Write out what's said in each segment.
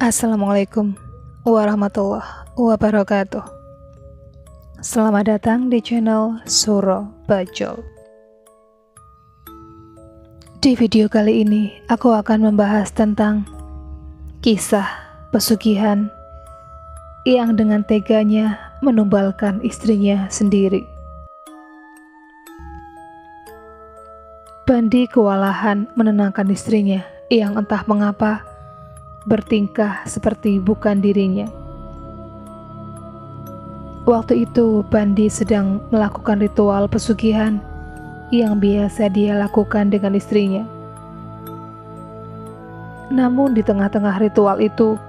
Assalamualaikum warahmatullahi wabarakatuh. Selamat datang di channel Suro Bajol. Di video kali ini aku akan membahas tentang kisah pesugihan yang dengan teganya menumbalkan istrinya sendiri. Bandi kewalahan menenangkan istrinya yang entah mengapa bertingkah seperti bukan dirinya. Waktu itu Bandi sedang melakukan ritual pesugihan yang biasa dia lakukan dengan istrinya. Namun di tengah-tengah ritual itu,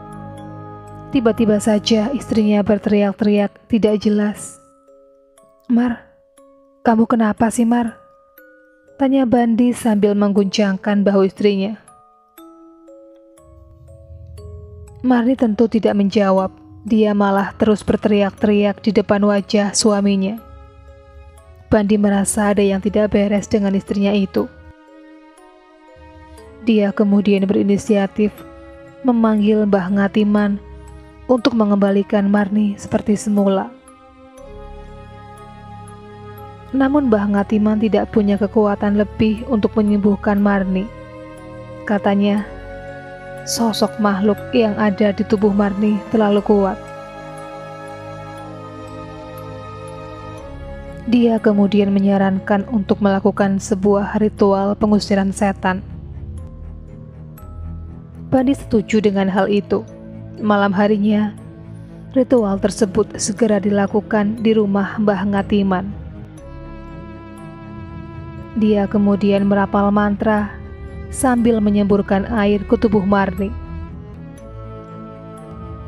tiba-tiba saja istrinya berteriak-teriak tidak jelas. "Mar, kamu kenapa sih, Mar?" tanya Bandi sambil mengguncangkan bahu istrinya. Marni tentu tidak menjawab, dia malah terus berteriak-teriak di depan wajah suaminya. Bandi merasa ada yang tidak beres dengan istrinya itu. Dia kemudian berinisiatif memanggil Mbah Ngatiman untuk mengembalikan Marni seperti semula. Namun Mbah Ngatiman tidak punya kekuatan lebih untuk menyembuhkan Marni. Katanya, sosok makhluk yang ada di tubuh Marni terlalu kuat. Dia kemudian menyarankan untuk melakukan sebuah ritual pengusiran setan. Bandi setuju dengan hal itu. Malam harinya, ritual tersebut segera dilakukan di rumah Mbah Ngatiman. Dia kemudian merapal mantra sambil menyemburkan air ke tubuh Marni.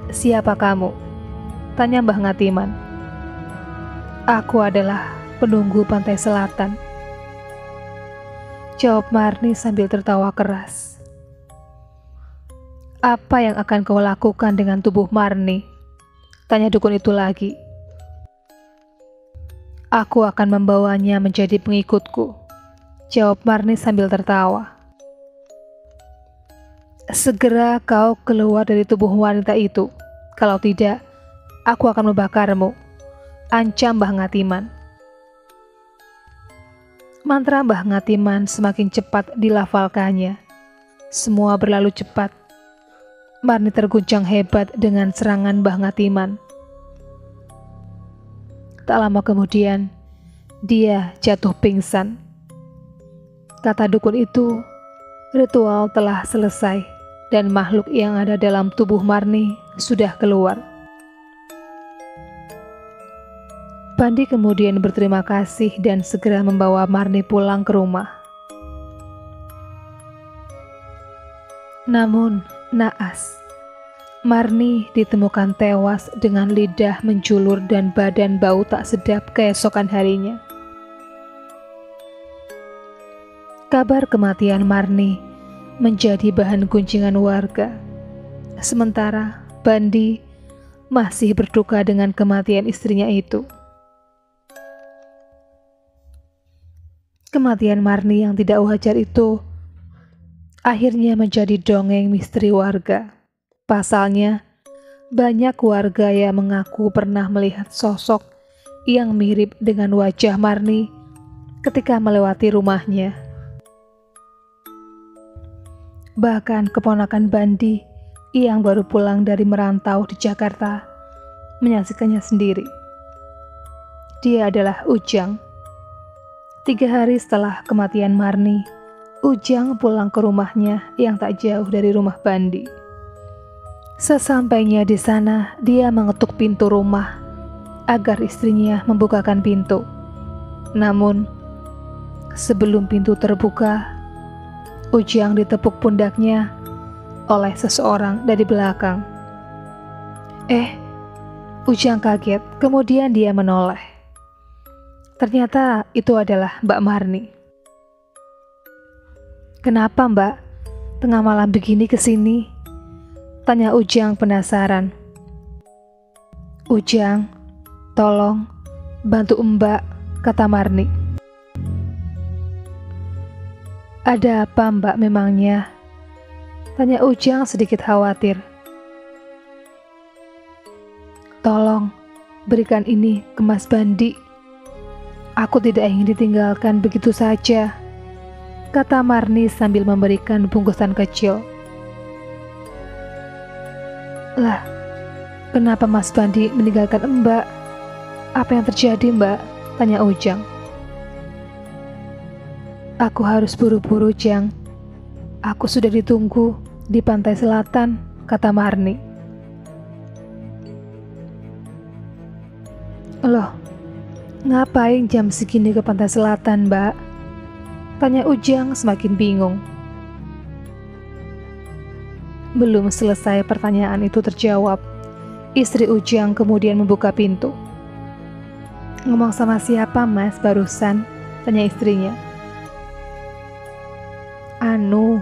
"Siapa kamu?" tanya Mbah Ngatiman. "Aku adalah penunggu pantai selatan," jawab Marni sambil tertawa keras. "Apa yang akan kau lakukan dengan tubuh Marni?" tanya dukun itu lagi. "Aku akan membawanya menjadi pengikutku," jawab Marni sambil tertawa. "Segera kau keluar dari tubuh wanita itu. Kalau tidak, aku akan membakarmu," ancam Mbah Ngatiman. Mantra Mbah Ngatiman semakin cepat dilafalkannya. Semua berlalu cepat. Marni terguncang hebat dengan serangan Mbah Ngatiman. Tak lama kemudian, dia jatuh pingsan. Kata dukun itu, ritual telah selesai dan makhluk yang ada dalam tubuh Marni sudah keluar. Bandi kemudian berterima kasih dan segera membawa Marni pulang ke rumah. Namun, naas, Marni ditemukan tewas dengan lidah menjulur dan badan bau tak sedap keesokan harinya. Kabar kematian Marni menjadi bahan gunjingan warga. Sementara Bandi masih berduka dengan kematian istrinya itu. Kematian Marni yang tidak wajar itu akhirnya menjadi dongeng misteri warga. Pasalnya, banyak warga yang mengaku pernah melihat sosok yang mirip dengan wajah Marni ketika melewati rumahnya. Bahkan keponakan Bandi yang baru pulang dari merantau di Jakarta menyaksikannya sendiri. Dia adalah Ujang. 3 hari setelah kematian Marni, Ujang pulang ke rumahnya yang tak jauh dari rumah Bandi. Sesampainya di sana, dia mengetuk pintu rumah agar istrinya membukakan pintu. Namun, sebelum pintu terbuka, Ujang ditepuk pundaknya oleh seseorang dari belakang. Ujang kaget, kemudian dia menoleh. Ternyata itu adalah Mbak Marni. "Kenapa, Mbak? Tengah malam begini kesini?" tanya Ujang penasaran. "Ujang, tolong bantu Mbak," kata Marni. "Ada apa Mbak memangnya?" tanya Ujang sedikit khawatir. Tolong, berikan ini ke Mas Bandi. Aku tidak ingin ditinggalkan begitu saja, kata Marni sambil memberikan bungkusan kecil. Lah, kenapa Mas Bandi meninggalkan Mbak? Apa yang terjadi, Mbak? Tanya Ujang. Aku harus buru-buru, Jang. Aku sudah ditunggu di pantai selatan, kata Marni. Loh, ngapain jam segini ke pantai selatan, Mbak? Tanya Ujang semakin bingung. Belum selesai pertanyaan itu terjawab, istri Ujang kemudian membuka pintu. Ngomong sama siapa, Mas, barusan? Tanya istrinya. Anu,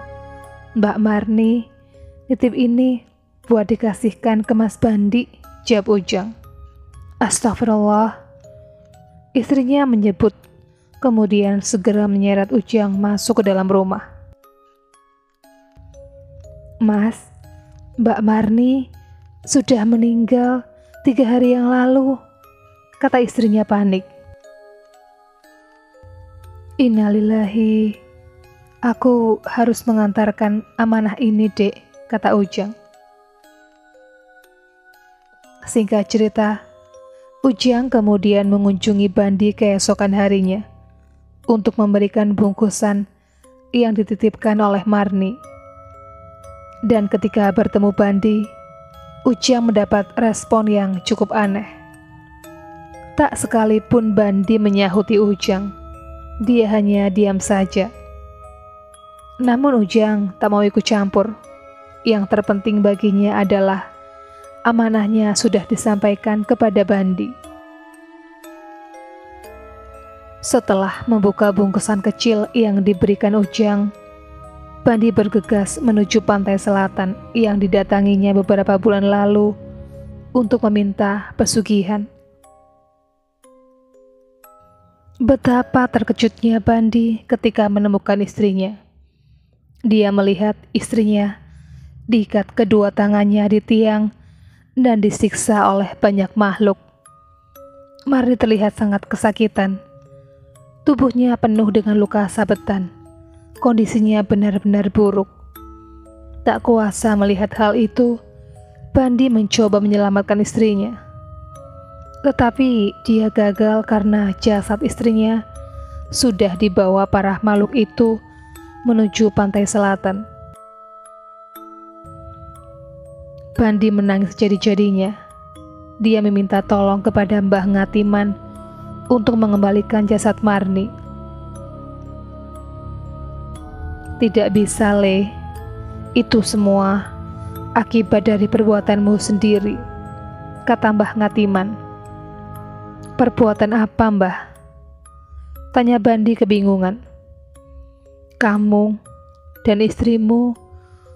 Mbak Marni, nitip ini buat dikasihkan ke Mas Bandi, jawab Ujang. Astagfirullah. Istrinya menyebut, kemudian segera menyeret Ujang masuk ke dalam rumah. Mas, Mbak Marni sudah meninggal 3 hari yang lalu, kata istrinya panik. Innalillahi, aku harus mengantarkan amanah ini, Dek, kata Ujang. Singkat cerita, Ujang kemudian mengunjungi Bandi keesokan harinya untuk memberikan bungkusan yang dititipkan oleh Marni. Dan ketika bertemu Bandi, Ujang mendapat respon yang cukup aneh. Tak sekalipun Bandi menyahuti Ujang, dia hanya diam saja. Namun Ujang tak mau ikut campur. Yang terpenting baginya adalah amanahnya sudah disampaikan kepada Bandi. Setelah membuka bungkusan kecil yang diberikan Ujang, Bandi bergegas menuju pantai selatan yang didatanginya beberapa bulan lalu untuk meminta pesugihan. Betapa terkejutnya Bandi ketika menemukan istrinya. Dia melihat istrinya diikat kedua tangannya di tiang dan disiksa oleh banyak makhluk. Marni terlihat sangat kesakitan. Tubuhnya penuh dengan luka sabetan. Kondisinya benar-benar buruk. Tak kuasa melihat hal itu, Bandi mencoba menyelamatkan istrinya. Tetapi dia gagal karena jasad istrinya sudah dibawa para makhluk itu menuju pantai selatan. Bandi menangis jadi-jadinya. Dia meminta tolong kepada Mbah Ngatiman untuk mengembalikan jasad Marni. Tidak bisa, Le. Itu semua akibat dari perbuatanmu sendiri, kata Mbah Ngatiman. Perbuatan apa, Mbah? Tanya Bandi kebingungan. Kamu dan istrimu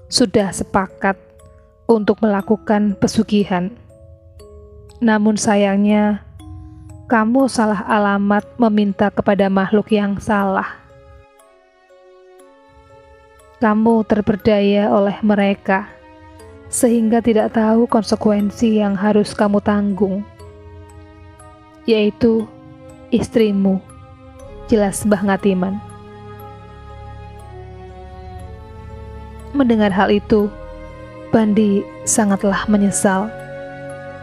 sudah sepakat untuk melakukan pesugihan. Namun sayangnya, kamu salah alamat meminta kepada makhluk yang salah. Kamu terperdaya oleh mereka, sehingga tidak tahu konsekuensi yang harus kamu tanggung, yaitu istrimu, jelas Mbah Ngatiman. Mendengar hal itu, Bandi sangatlah menyesal.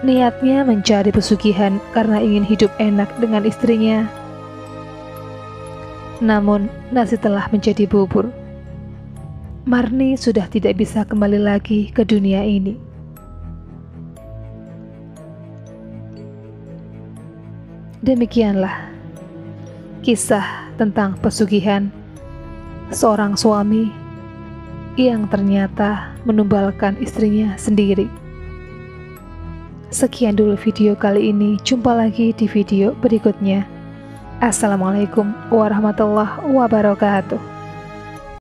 Niatnya mencari pesugihan karena ingin hidup enak dengan istrinya. Namun, nasi telah menjadi bubur. Marni sudah tidak bisa kembali lagi ke dunia ini. Demikianlah kisah tentang pesugihan seorang suami yang ternyata menumbalkan istrinya sendiri. Sekian dulu video kali ini, jumpa lagi di video berikutnya. Assalamualaikum warahmatullahi wabarakatuh.